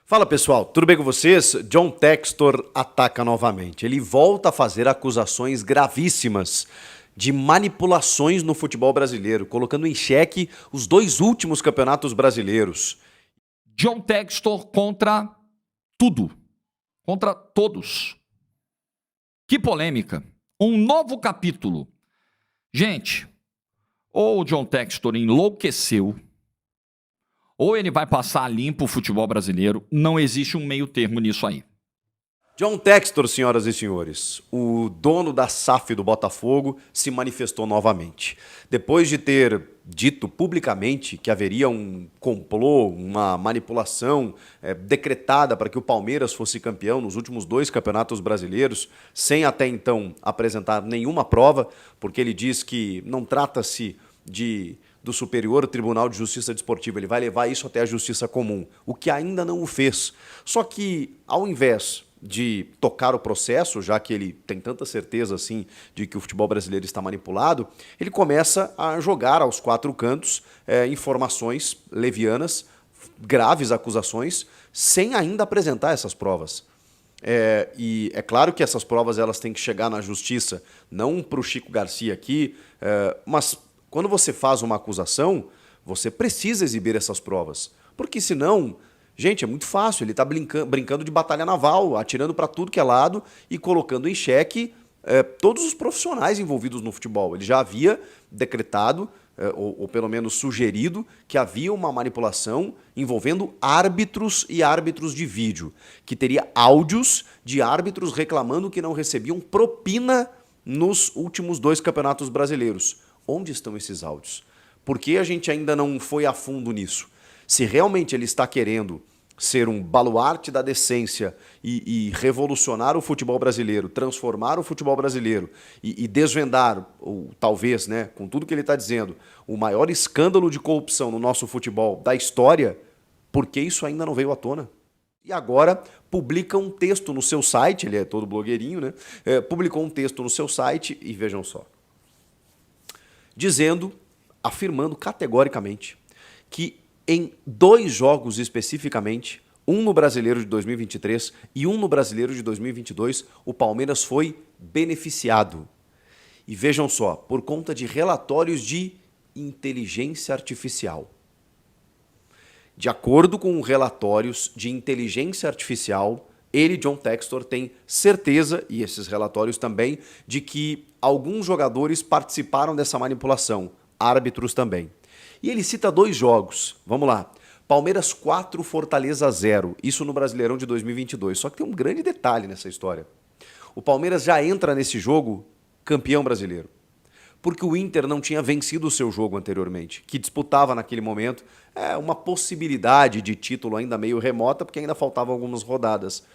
Fala pessoal, tudo bem com vocês? John Textor ataca novamente. Ele volta a fazer acusações gravíssimas de manipulações no futebol brasileiro, colocando em xeque os dois últimos campeonatos brasileiros. John Textor contra tudo, contra todos. Que polêmica. Um novo capítulo. Gente, ou o John Textor enlouqueceu, ou ele vai passar limpo o futebol brasileiro. Não existe um meio termo nisso aí. John Textor, senhoras e senhores, o dono da SAF do Botafogo, se manifestou novamente. Depois de ter dito publicamente que haveria um complô, uma manipulação decretada para que o Palmeiras fosse campeão nos últimos dois campeonatos brasileiros, sem até então apresentar nenhuma prova, porque ele diz que não trata-se do Superior Tribunal de Justiça Desportiva, ele vai levar isso até a Justiça Comum, o que ainda não o fez. Só que, ao invés de tocar o processo, já que ele tem tanta certeza assim de que o futebol brasileiro está manipulado, ele começa a jogar aos quatro cantos informações levianas, graves acusações, sem ainda apresentar essas provas. E é claro que essas provas elas têm que chegar na justiça, não para o Chico Garcia aqui, mas quando você faz uma acusação, você precisa exibir essas provas, porque senão, gente, é muito fácil, ele está brincando de batalha naval, atirando para tudo que é lado e colocando em xeque todos os profissionais envolvidos no futebol. Ele já havia decretado, ou pelo menos sugerido, que havia uma manipulação envolvendo árbitros e árbitros de vídeo, que teria áudios de árbitros reclamando que não recebiam propina nos últimos dois campeonatos brasileiros. Onde estão esses áudios? Por que a gente ainda não foi a fundo nisso? Se realmente ele está querendo ser um baluarte da decência e revolucionar o futebol brasileiro, transformar o futebol brasileiro e desvendar, ou talvez, né, com tudo que ele está dizendo, o maior escândalo de corrupção no nosso futebol da história, por que isso ainda não veio à tona? E agora publica um texto no seu site, ele é todo blogueirinho, né? Publicou um texto no seu site e vejam só. Afirmando categoricamente que em dois jogos especificamente, um no Brasileiro de 2023 e um no Brasileiro de 2022, o Palmeiras foi beneficiado. E vejam só, por conta de relatórios de inteligência artificial. De acordo com relatórios de inteligência artificial, ele, John Textor, tem certeza, e esses relatórios também, de que alguns jogadores participaram dessa manipulação, árbitros também. E ele cita dois jogos, vamos lá, Palmeiras 4, Fortaleza 0, isso no Brasileirão de 2022, só que tem um grande detalhe nessa história. O Palmeiras já entra nesse jogo campeão brasileiro, porque o Inter não tinha vencido o seu jogo anteriormente, que disputava naquele momento uma possibilidade de título ainda meio remota, porque ainda faltavam algumas rodadas.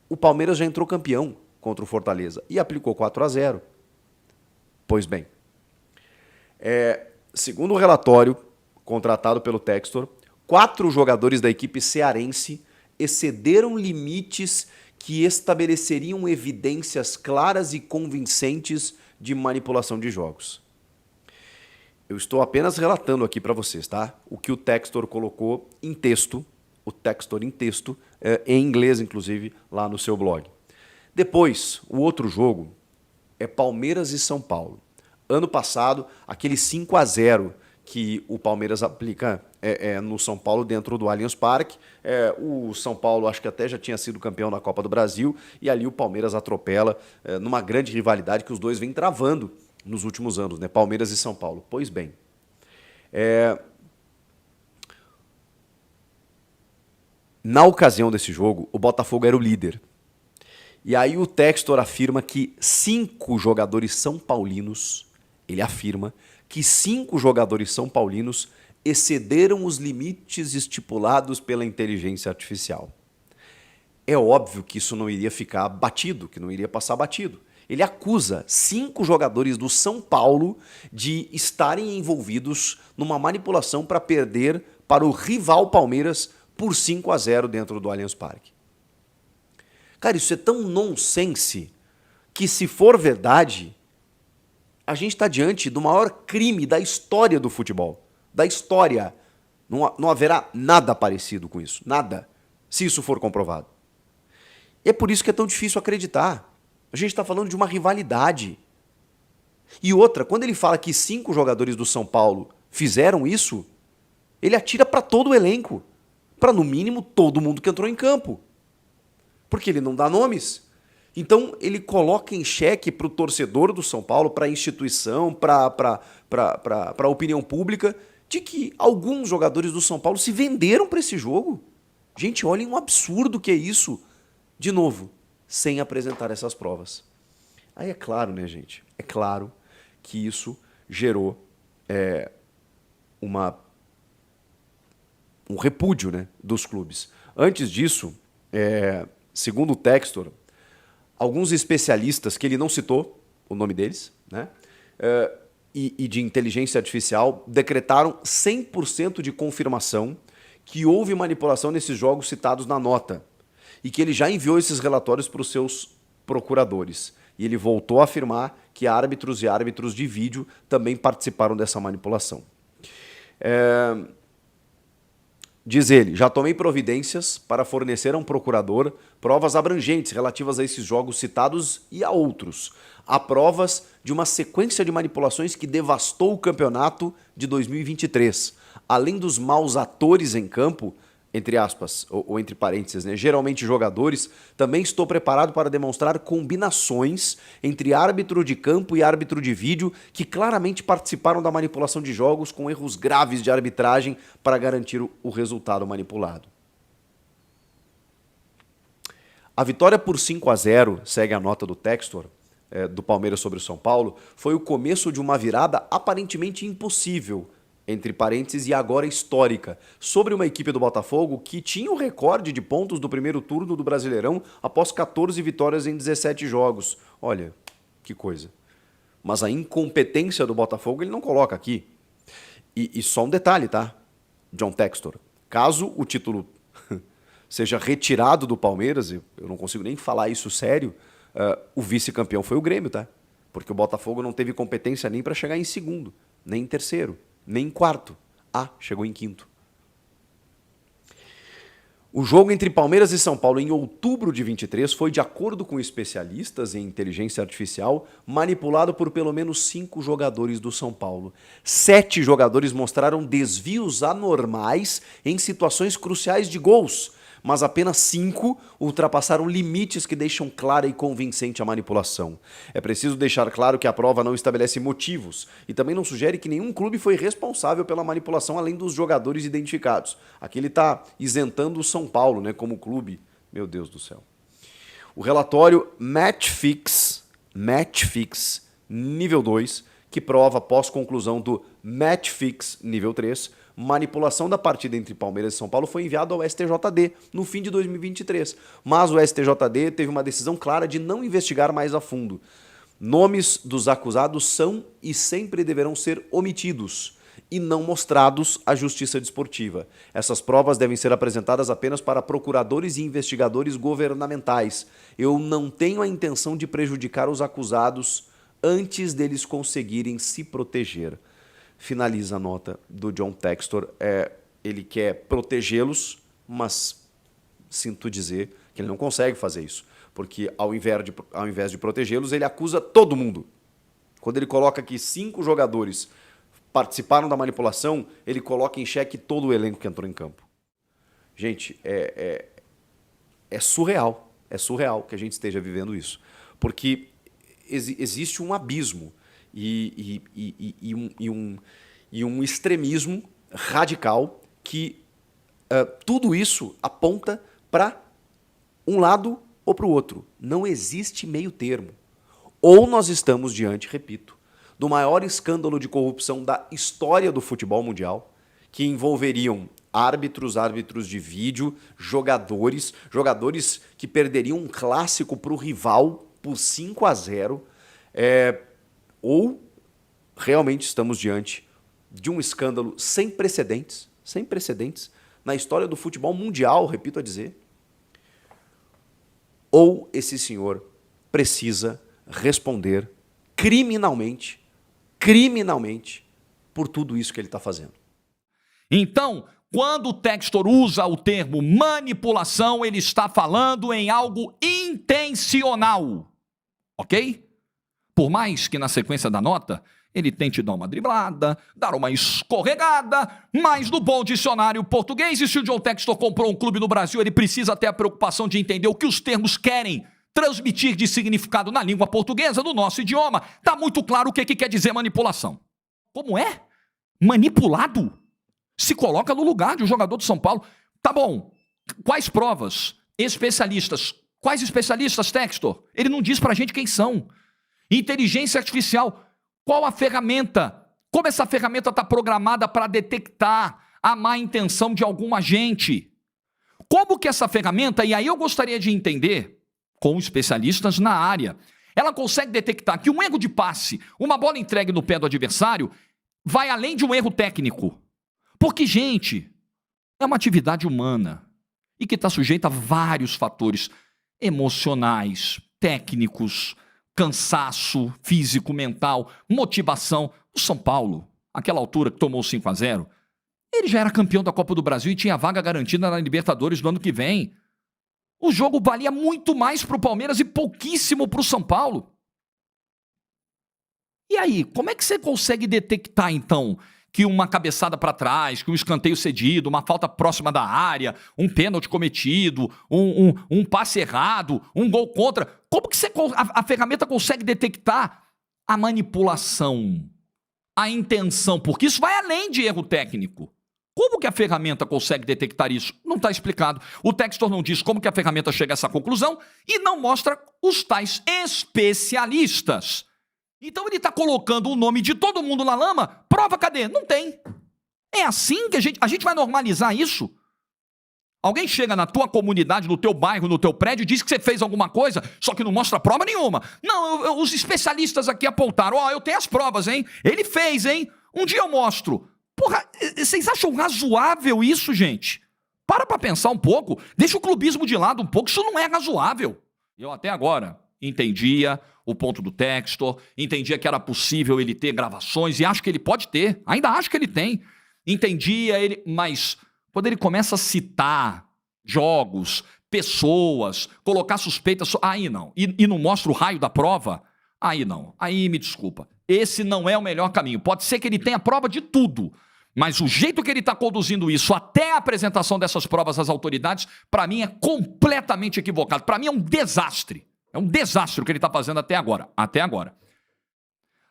O Palmeiras já entrou campeão contra o Fortaleza e aplicou 4-0. Pois bem, segundo o relatório contratado pelo Textor, 4 jogadores da equipe cearense excederam limites que estabeleceriam evidências claras e convincentes de manipulação de jogos. Eu estou apenas relatando aqui para vocês, tá? O que o Textor colocou em texto, em inglês, inclusive, lá no seu blog. Depois, o outro jogo é Palmeiras e São Paulo. Ano passado, aquele 5-0 que o Palmeiras aplica no São Paulo dentro do Allianz Parque. O São Paulo acho que até já tinha sido campeão da Copa do Brasil e ali o Palmeiras atropela numa grande rivalidade que os dois vêm travando nos últimos anos, né? Palmeiras e São Paulo. Pois bem, na ocasião desse jogo, o Botafogo era o líder. E aí o Textor afirma que 5 jogadores são paulinos, ele afirma que 5 jogadores são paulinos excederam os limites estipulados pela inteligência artificial. É óbvio que isso não iria ficar batido, que não iria passar batido. Ele acusa 5 jogadores do São Paulo de estarem envolvidos numa manipulação para perder para o rival Palmeiras por 5-0 dentro do Allianz Parque. Cara, isso é tão nonsense que, se for verdade, a gente está diante do maior crime da história do futebol. Da história. Não haverá nada parecido com isso. Nada. se isso for comprovado. E é por isso que é tão difícil acreditar. A gente está falando de uma rivalidade. E outra, quando ele fala que 5 jogadores do São Paulo fizeram isso, ele atira para todo o elenco, para no mínimo todo mundo que entrou em campo. Porque ele não dá nomes. Então ele coloca em xeque para o torcedor do São Paulo, para a instituição, para a opinião pública, de que alguns jogadores do São Paulo se venderam para esse jogo. Gente, olhem um absurdo que é isso. De novo, sem apresentar essas provas. Aí é claro, né, gente? É claro que isso gerou um repúdio, né, dos clubes. Antes disso, segundo o Textor, alguns especialistas, que ele não citou o nome deles, né, e de inteligência artificial, decretaram 100% de confirmação que houve manipulação nesses jogos citados na nota e que ele já enviou esses relatórios para os seus procuradores. E ele voltou a afirmar que árbitros e árbitros de vídeo também participaram dessa manipulação. Diz ele, já tomei providências para fornecer a um procurador provas abrangentes relativas a esses jogos citados e a outros. Há provas de uma sequência de manipulações que devastou o campeonato de 2023. Além dos maus atores em campo, entre aspas, ou entre parênteses, né, geralmente jogadores, também estou preparado para demonstrar combinações entre árbitro de campo e árbitro de vídeo que claramente participaram da manipulação de jogos com erros graves de arbitragem para garantir o resultado manipulado. A vitória por 5-0, segue a nota do Textor, do Palmeiras sobre o São Paulo, foi o começo de uma virada aparentemente impossível, entre parênteses, e agora histórica, sobre uma equipe do Botafogo que tinha o recorde de pontos do primeiro turno do Brasileirão após 14 vitórias em 17 jogos. Olha, que coisa. Mas a incompetência do Botafogo ele não coloca aqui. E só um detalhe, tá? John Textor, caso o título seja retirado do Palmeiras, eu não consigo nem falar isso sério, o vice-campeão foi o Grêmio, tá? Porque o Botafogo não teve competência nem para chegar em segundo, nem em terceiro, nem em quarto. Chegou em quinto. O jogo entre Palmeiras e São Paulo em outubro de 23 foi, de acordo com especialistas em inteligência artificial, manipulado por pelo menos 5 jogadores do São Paulo. 7 jogadores mostraram desvios anormais em situações cruciais de gols, mas apenas 5 ultrapassaram limites que deixam clara e convincente a manipulação. É preciso deixar claro que a prova não estabelece motivos e também não sugere que nenhum clube foi responsável pela manipulação além dos jogadores identificados. Aqui ele está isentando o São Paulo, né, como clube. Meu Deus do céu. O relatório Matchfix nível 2, que prova após conclusão do Matchfix nível 3, manipulação da partida entre Palmeiras e São Paulo, foi enviado ao STJD no fim de 2023. Mas o STJD teve uma decisão clara de não investigar mais a fundo. Nomes dos acusados são e sempre deverão ser omitidos e não mostrados à Justiça Desportiva. Essas provas devem ser apresentadas apenas para procuradores e investigadores governamentais. Eu não tenho a intenção de prejudicar os acusados antes deles conseguirem se proteger. Finaliza a nota do John Textor. Ele quer protegê-los, mas sinto dizer que ele não consegue fazer isso, porque ao invés de protegê-los, ele acusa todo mundo. Quando ele coloca que 5 jogadores participaram da manipulação, ele coloca em xeque todo o elenco que entrou em campo. Gente, é surreal. É surreal que a gente esteja vivendo isso, porque existe um abismo e um extremismo radical que tudo isso aponta para um lado ou para o outro. Não existe meio termo. Ou nós estamos diante, repito, do maior escândalo de corrupção da história do futebol mundial, que envolveriam árbitros de vídeo, jogadores que perderiam um clássico para o rival por 5-0, ou realmente estamos diante de um escândalo sem precedentes na história do futebol mundial, repito a dizer, ou esse senhor precisa responder criminalmente por tudo isso que ele está fazendo. Então, Quando o Textor usa o termo manipulação, ele está falando em algo intencional, ok? Por mais que na sequência da nota ele tente dar uma driblada, dar uma escorregada, mas no bom dicionário português, e se o John Textor comprou um clube no Brasil, ele precisa ter a preocupação de entender o que os termos querem transmitir de significado na língua portuguesa, no nosso idioma. Está muito claro o que quer dizer manipulação. Como é? Manipulado? Se coloca no lugar de um jogador do São Paulo. Tá bom. Quais provas? Especialistas. Quais especialistas, Textor? Ele não diz pra gente quem são. Inteligência artificial. Qual a ferramenta? Como essa ferramenta está programada para detectar a má intenção de algum agente? Como que essa ferramenta, e aí eu gostaria de entender com especialistas na área, ela consegue detectar que um erro de passe, uma bola entregue no pé do adversário, vai além de um erro técnico. Porque, gente, é uma atividade humana e que está sujeita a vários fatores emocionais, técnicos, cansaço físico, mental, motivação. O São Paulo, aquela altura que tomou 5-0, ele já era campeão da Copa do Brasil e tinha vaga garantida na Libertadores do ano que vem. O jogo valia muito mais para o Palmeiras e pouquíssimo para o São Paulo. E aí, como é que você consegue detectar, então, que uma cabeçada para trás, que um escanteio cedido, uma falta próxima da área, um pênalti cometido, um passe errado, um gol contra, como que a ferramenta consegue detectar a manipulação, a intenção? Porque isso vai além de erro técnico. Como que a ferramenta consegue detectar isso? Não está explicado. O Textor não diz como que a ferramenta chega a essa conclusão e não mostra os tais especialistas. Então ele está colocando o nome de todo mundo na lama. Prova, cadê? Não tem. É assim que a gente vai normalizar isso? Alguém chega na tua comunidade, no teu bairro, no teu prédio, diz que você fez alguma coisa, só que não mostra prova nenhuma. Não, os especialistas aqui apontaram. Ó, eu tenho as provas, hein? Ele fez, hein? Um dia eu mostro. Porra, vocês acham razoável isso, gente? Para pensar um pouco. Deixa o clubismo de lado um pouco. Isso não é razoável. Eu até agora entendia o ponto do Textor, entendia que era possível ele ter gravações, e acho que ele pode ter, ainda acho que ele tem. Entendia ele, mas quando ele começa a citar jogos, pessoas, colocar suspeitas, aí não. E não mostra o raio da prova, aí não. Aí me desculpa. Esse não é o melhor caminho. Pode ser que ele tenha prova de tudo, mas o jeito que ele está conduzindo isso até a apresentação dessas provas às autoridades, para mim é completamente equivocado. Para mim é um desastre. É um desastre o que ele está fazendo até agora. Até agora.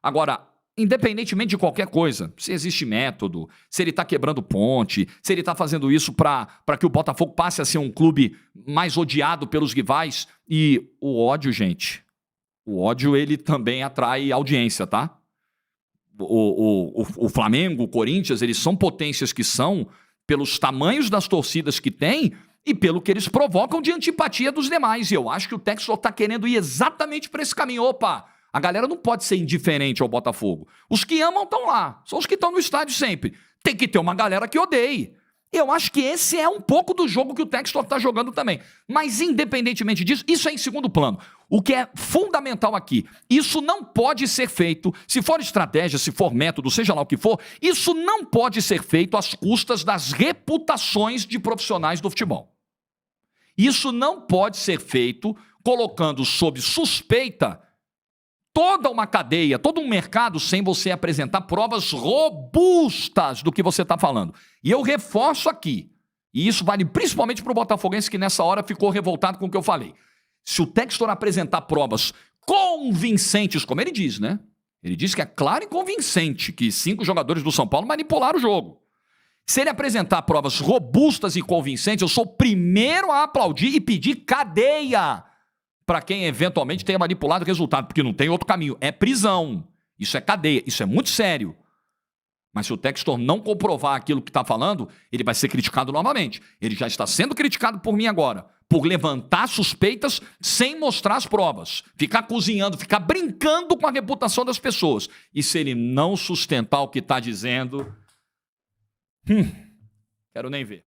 Agora, independentemente de qualquer coisa, se existe método, se ele está quebrando ponte, se ele está fazendo isso para que o Botafogo passe a ser um clube mais odiado pelos rivais, e o ódio, gente, o ódio ele também atrai audiência, tá? O Flamengo, o Corinthians, eles são potências que são pelos tamanhos das torcidas que têm e pelo que eles provocam de antipatia dos demais. E eu acho que o Textor está querendo ir exatamente para esse caminho. Opa, a galera não pode ser indiferente ao Botafogo. Os que amam estão lá, são os que estão no estádio sempre. Tem que ter uma galera que odeie. Eu acho que esse é um pouco do jogo que o Textor está jogando também. Mas independentemente disso, isso é em segundo plano. O que é fundamental aqui, isso não pode ser feito, se for estratégia, se for método, seja lá o que for, isso não pode ser feito às custas das reputações de profissionais do futebol. Isso não pode ser feito colocando sob suspeita toda uma cadeia, todo um mercado, sem você apresentar provas robustas do que você está falando. E eu reforço aqui, e isso vale principalmente para o botafoguense que nessa hora ficou revoltado com o que eu falei. Se o Textor apresentar provas convincentes, como ele diz, né? Ele diz que é claro e convincente que 5 jogadores do São Paulo manipularam o jogo. Se ele apresentar provas robustas e convincentes, eu sou o primeiro a aplaudir e pedir cadeia para quem eventualmente tenha manipulado o resultado, porque não tem outro caminho. É prisão. Isso é cadeia. Isso é muito sério. Mas se o Textor não comprovar aquilo que está falando, ele vai ser criticado novamente. Ele já está sendo criticado por mim agora, por levantar suspeitas sem mostrar as provas, ficar cozinhando, ficar brincando com a reputação das pessoas. E se ele não sustentar o que está dizendo, quero nem ver.